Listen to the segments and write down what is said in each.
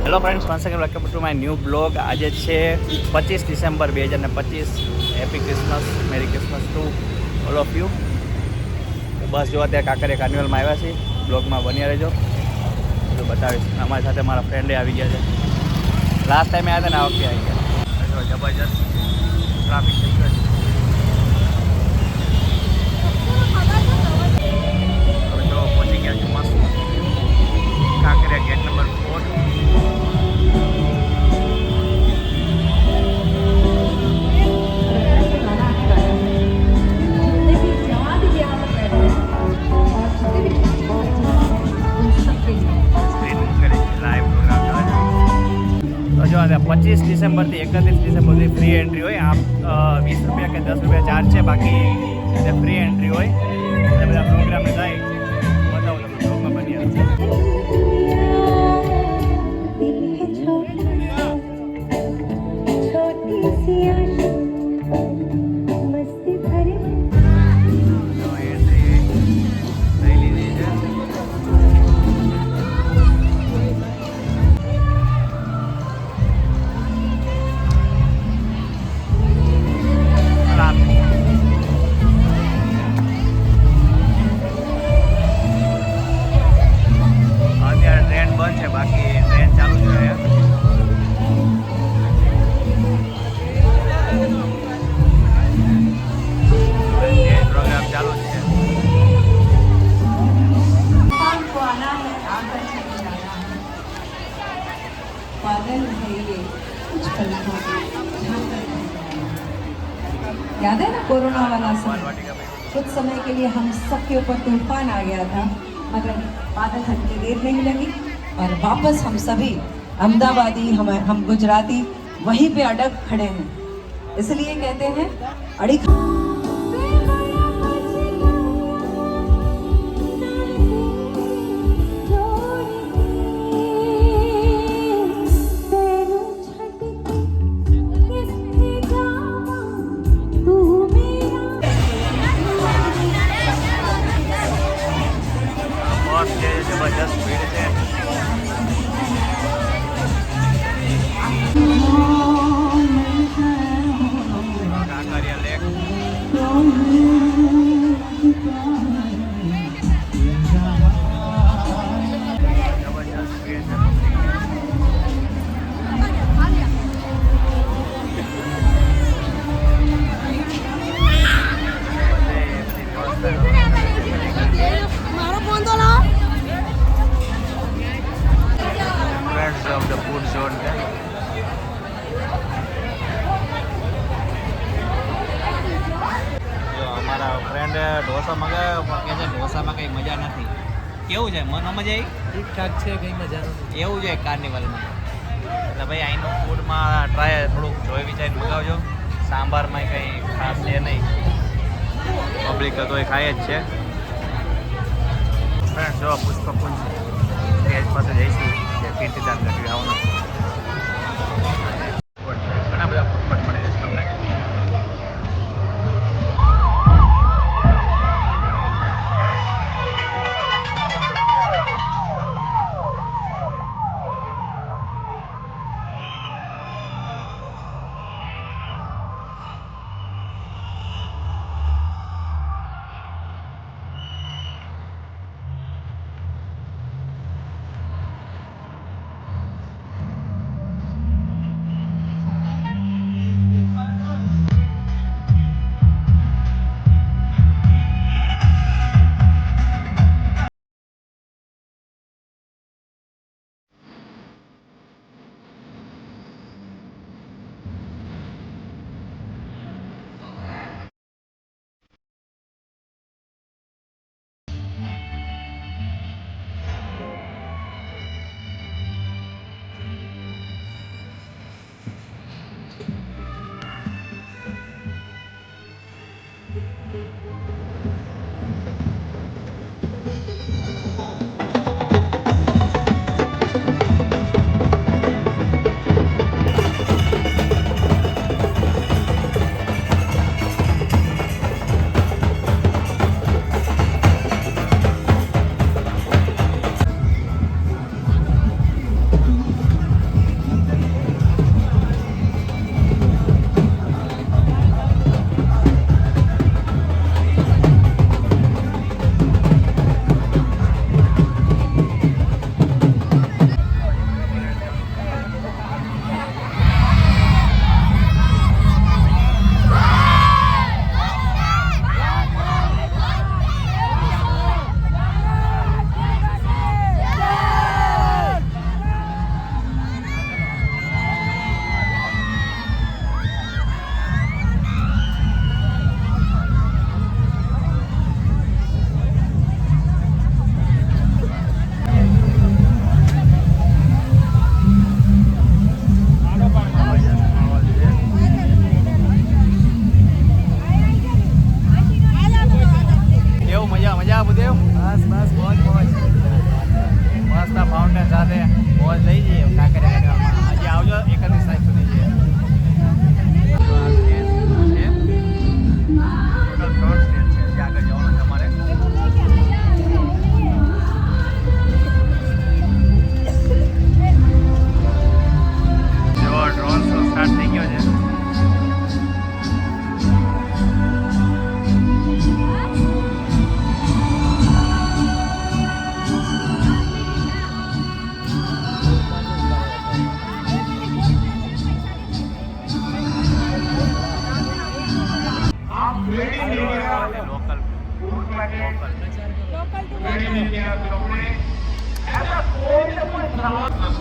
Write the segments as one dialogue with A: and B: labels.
A: Hello friends, once again welcome to my new blog. આજે છે 25 December 2025. Happy Christmas, merry Christmas to all of you. બસ જો અત્યારે કાંકરિયા કાર્નિવલમાં આવ્યા છીએ. બ્લોગમાં બન્યા રહેજો, બધું બતાવીશ. અમારી સાથે મારા ફ્રેન્ડે આવી ગયા છે. લાસ્ટ ટાઈમે આવ્યા હતા ને આ વખતે આવી ગયા. જબરજસ્ત ટ્રાફિક થઈ ગયો છે. હવે તો પહોંચી ગયા છું મસ્ત કાંકરિયા ગેટ નંબર 4. જો 25 ડિસેમ્બરથી 31 ડિસેમ્બર સુધી ફ્રી એન્ટ્રી હોય. આમ 20 રૂપિયા કે 10 રૂપિયા ચાર્જ છે, બાકી ફ્રી એન્ટ્રી હોય. એટલે બધા પ્રોગ્રામને થાય બતાવું તમને બ્લોગમાં બની આવે. બાકી ટ્રેન ચાલુ જ રહે. પ્રોગ્રામ ચાલુ જ છે.
B: याद है ना कोरोना वाला समय, कुछ समय के लिए हम सबके ऊपर तूफान आ गया था, मगर बादल हटने देर नहीं लगी और वापस हम सभी अहमदाबादी हम गुजराती वहीं पे अड़ग खड़े हैं. इसलिए कहते हैं अड़ी.
A: જબરજસ્ત ભીડ છે. કાંકરિયા લેક. જબરજસ્ત ભીડ છે. of the food zone છે. જો અમારા ફ્રેન્ડ ઢોસા મંગાવ્યો પણ કહે છે ઢોસામાં કંઈ મજા નથી. કેવું છે, મનો મજા આવી?
C: ઠીકઠાક છે, કંઈ મજા નથી.
A: એવું છે કાર્નિવલમાં. એટલે ભાઈ અહીંનું ફૂડમાં ટ્રાય થોડુંક જોઈ વિચારીને મંગાવજો. સાંભારમાં કંઈ ખાસ છે નહીં, પબ્લિક તો એ ખાય જ છે. ફ્રેન્ડ જો પુષ્પકુંજ સ્ટેજ પાસે જઈશું. કીર્તિદાન ગઢવી આવવાનું ઘણા બધા ફૂટપાથ મળે છે તમને.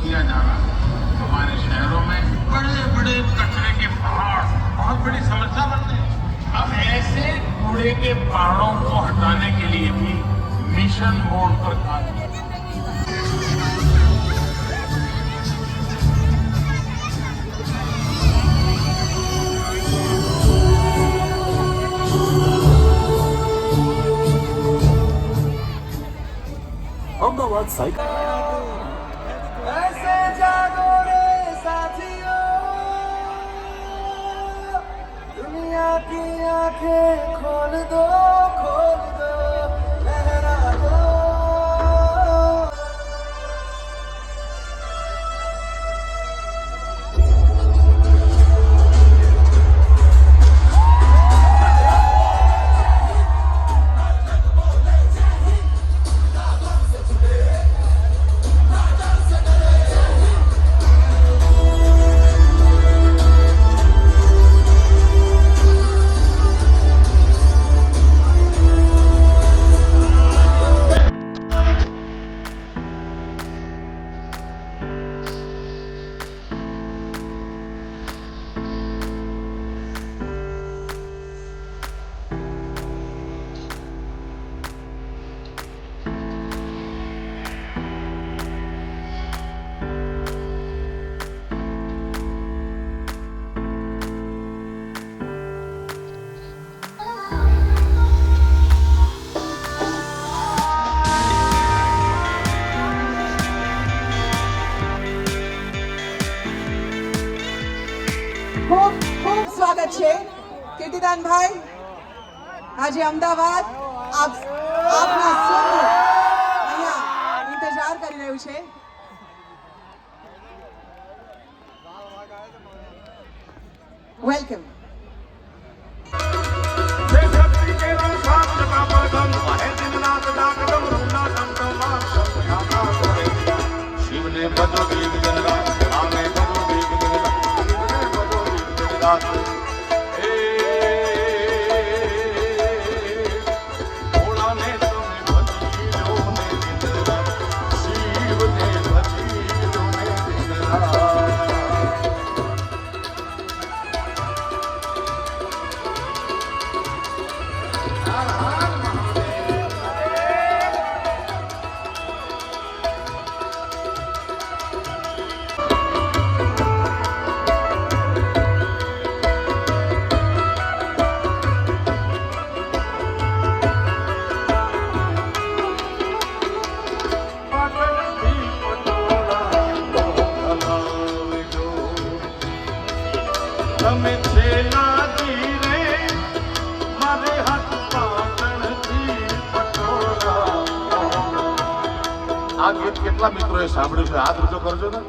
D: किया जा रहा है। हमारे शहरों में बड़े बड़े कचरे के पहाड़ बहुत बड़ी समस्या बन गई। अब ऐसे कूड़े के पहाड़ों को हटाने के लिए भी मिशन मोड पर काम किया।
E: અમદાવાદ સાયકલ
F: ऐसे जागो रे साथियों, दुनिया की आंखें खोल दो, लहरा दो।
B: ખૂબ ખૂબ સ્વાગત છે કીર્તિદાનભાઈ. આજે અમદાવાદ આપના સૌનો અહીંયા ઇંતજાર કરી રહ્યું છે. વેલકમ.
D: शिवने बदो देव जनराज, रामे बदो देव जनराज, शिवने बदो देव जनराज। भोला ने तुम्हें भजी लो ने दिन रात, शिव ने भजी लो ने दिन रात। તમે છેલા ધીરે મારે હાથ પાટણથી પટોળા. આ ગીત કેટલા મિત્રોએ સાંભળ્યું છે? હાથ ઊંચો કરજો ને.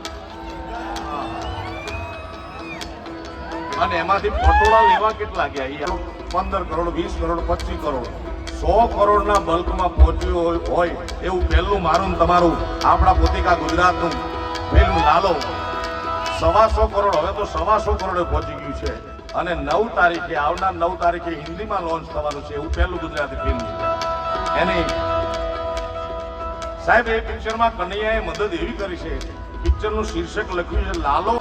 D: અને એમાંથી પટોળા લેવા કેટલા ગયા? 15 કરોડ, 20 કરોડ, 25 કરોડ, 100 કરોડના બલ્કમાં પહોંચ્યું હોય એવું પહેલું મારું ને તમારું આપણા પોતિકા ગુજરાતનું ફિલ્મ લાલો 125 કરોડ, હવે તો 125 કરોડે પહોંચી ગયું છે. અને 9 તારીખે આવનાર 9 તારીખે હિન્દીમાં લોન્ચ થવાનું છે એવું પહેલું ગુજરાતી ફિલ્મ છે. એની સાહેબ એ પિક્ચરમાં કનૈયાએ મદદ એવી કરી છે, પિક્ચરનું શીર્ષક લખ્યું છે લાલો.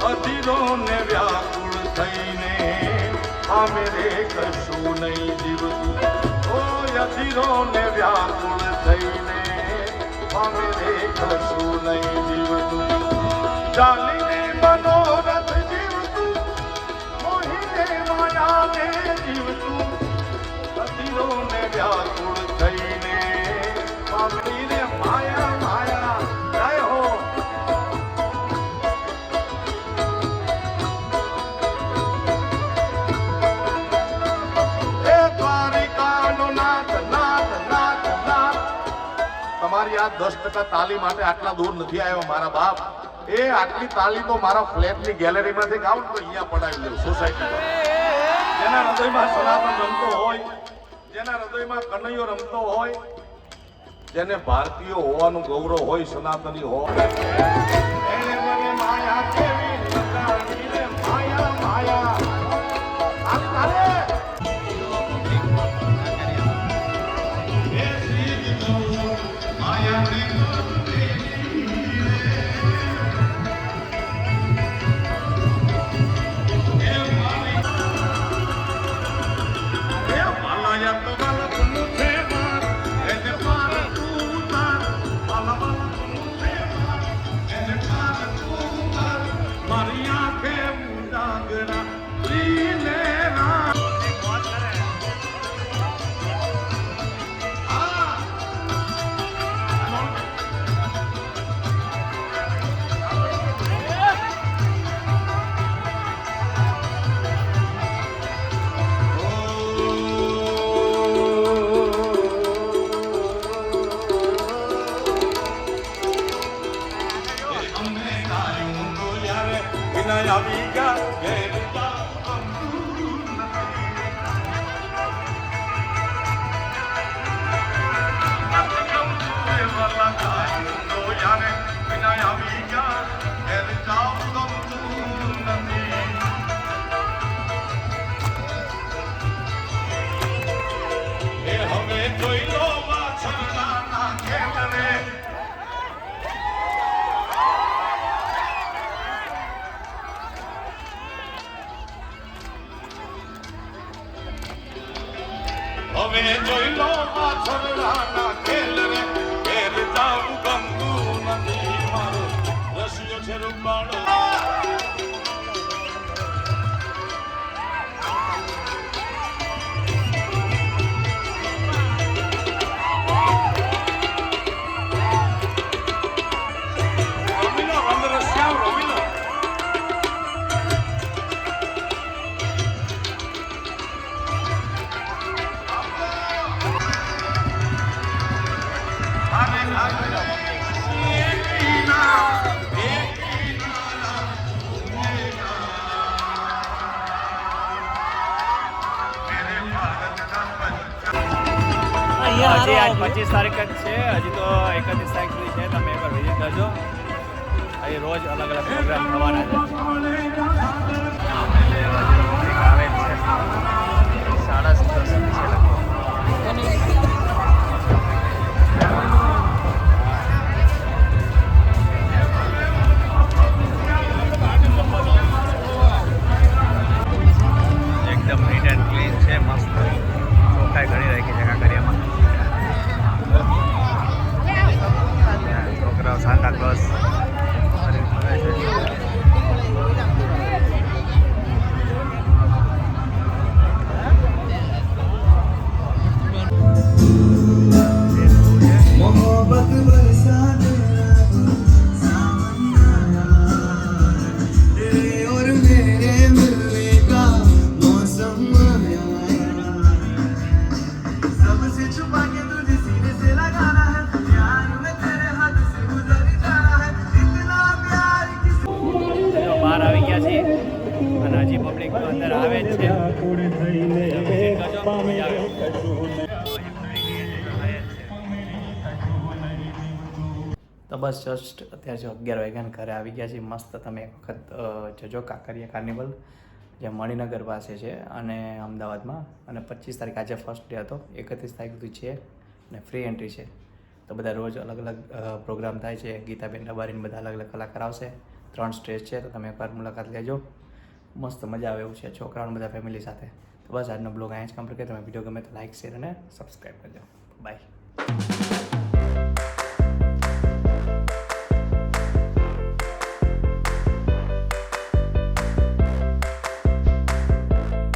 D: અધીરોને વ્યાકુળ થઈને અમે રે કશું નહીં જીવતું. અધીરોને વ્યાકુળ થઈને અમે રે કશું નહીં જીવતું. ચાલીને મનોરથ જીવતું, મોહીને માયાને જીવતું. અધીરોને વ્યાકુળ થઈને અમીને માયા માયા જય હો. તમારી આ 10% તાલી માટે આટલા દૂર નથી આવ્યો મારા બાપ. એ આટલી તાલી તો મારા ફ્લેટની ગેલેરીમાંથી ગાઉં તો અહીંયા પડાવી દઉં સોસાયટીમાં. જેના હૃદયમાં સનાતન રમતો હોય, જેના હૃદયમાં કનૈયો રમતો હોય, જેને ભારતીય હોવાનું ગૌરવ હોય, સનાતની હોય, એને મને માયા કેવી લગાડી રે હવે જોઈ લો પાછળના ખેલ રે ઘેર જાવું ગમતું નથી મારો રસિયો છે રૂપાળો
A: હજી આજ 25 તારીખ જ છે, હજી તો 31 તારીખ સુધી છે. તમે એકવાર વિઝિટ કરજો. અહીં રોજ અલગ અલગ પ્રોગ્રામ થવાના છે. આવે જ છે 10:30 છે એકદમ નીટ એન્ડ ક્લીન છે. મસ્ત ચોખ્ખાઈ ઘણી રાખી છે કાંકરિયામાં. છોકરાઓ સાન્ટા ક્લોઝ
F: मोहब्बत बरसा तेरा सावन आया तेरे और मेरे मिलने का मौसम आया सबसे छुपा के तुझे सीने से लगाना है प्यार में तेरे हाथ से गुजर जाना है इतना प्यार किसी
A: બહાર આવી ગયા છીએ અને હજી પબ્લિક અંદર આવે જ છે. તો બસ જસ્ટ અત્યારે જો 11 વાગ્યાને ઘરે આવી ગયા છીએ. મસ્ત તમે એક વખત જજો કાંકરિયા કાર્નિવલ જે મણિનગર પાસે છે અને અમદાવાદમાં. અને 25 તારીખ આજે ફર્સ્ટ ડે હતો, 31 તારીખ સુધી છે અને ફ્રી એન્ટ્રી છે. તો બધા રોજ અલગ અલગ પ્રોગ્રામ થાય છે. ગીતાબેન રબારીને બધા અલગ અલગ કલાકાર આવશે. 3 સ્ટેજ છે, તો તમે એકવાર મુલાકાત લેજો. મસ્ત મજા આવે એવું છે છોકરાઓને બધા ફેમિલી સાથે. તો બસ આજનો બ્લોગ અહીંયા જ કમ્પ્લીટ કરે. તમે વિડીયો ગમે તો લાઇક શેર અને સબસ્ક્રાઈબ કરજો. બાય.